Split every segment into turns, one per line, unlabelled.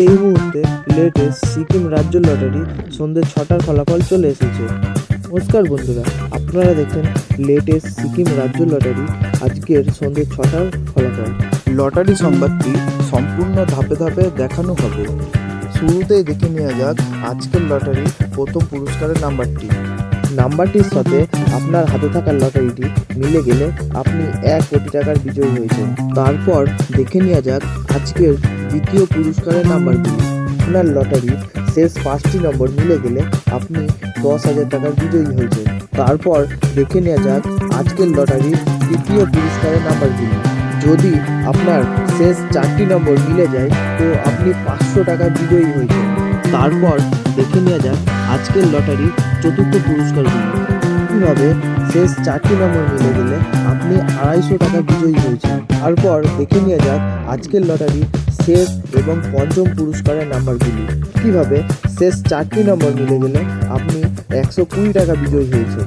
এই মুহূর্তে লেটেস্ট সিকিম রাজ্য লটারি সন্ধ্যে 6টার ফলাফল চলে এসেছে। নমস্কার বন্ধুরা, আপনারা দেখছেন লেটেস্ট সিকিম রাজ্য লটারি আজকের সন্ধ্যে 6টার ফলাফল।
লটারি সংবাদটি সম্পূর্ণ ধাপে ধাপে দেখানো হবে। শুরুতেই দেখে নেওয়া যাক আজকের লটারির প্রথম পুরস্কারের নাম্বারটি।
নাম্বারটির সাথে আপনার হাতে থাকা লটারিটি মিলে গেলে আপনি 1 কোটি টাকার বিজয়ী হয়েছেন। তারপর দেখে নেওয়া যাক আজকের দ্বিতীয় পুরস্কারের নাম্বারগুলি। আপনার লটারির শেষ 5টি নম্বর মিলে গেলে আপনি 10,000 টাকার বিজয়ী হয়েছেন। তারপর দেখে নেওয়া যাক আজকের লটারির তৃতীয় পুরস্কারের নাম্বারগুলি। যদি আপনার শেষ 4টি নম্বর মিলে যায় তো আপনি 500 টাকার বিজয়ী হয়েছেন। তারপর দেখে নেওয়া যাক আজকের লটারির চতুর্থ পুরস্কারগুলি। একইভাবে শেষ 4টি নম্বর মিলে গেলে আপনি 250 টাকা বিজয়ী হয়েছেন। তারপর দেখে নেওয়া যাক আজকের লটারির শেষ এবং পঞ্চম পুরস্কারের নাম্বারগুলি। কিভাবে শেষ 4টি নম্বর মিলে গেলে আপনি 120 টাকা বিজয়ী হয়েছেন।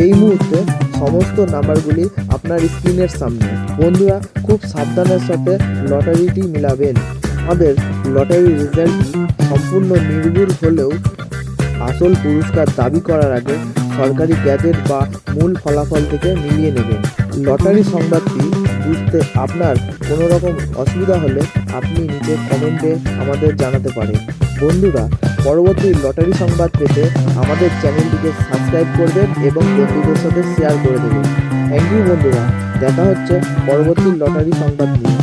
এই মুহূর্তে সমস্ত নাম্বারগুলি আপনার স্ক্রিনের সামনে। বন্ধুরা, খুব সাবধানের সাথে লটারিটি মিলাবেন। আমাদের লটারির রেজাল্টটি সম্পূর্ণ নির্ভুল হলেও আসল পুরস্কার দাবি করার আগে সরকারি গ্যাজেট বা মূল ফলাফল থেকে মিলিয়ে নেবেন। লটারি সংবাদটি বুঝতে আপনার কোনো রকম অসুবিধা হলে আপনি নিচে কমেন্টে আমাদের জানাতে পারেন। বন্ধুরা, পরবর্তী লটারি সংবাদ পেতে আমাদের চ্যানেলটিকে সাবস্ক্রাইব করবেন এবং বন্ধুদের সাথে শেয়ার করে দেবেন। থ্যাংক ইউ বন্ধুরা, দেখা হচ্ছে পরবর্তী লটারি সংবাদ নিয়ে।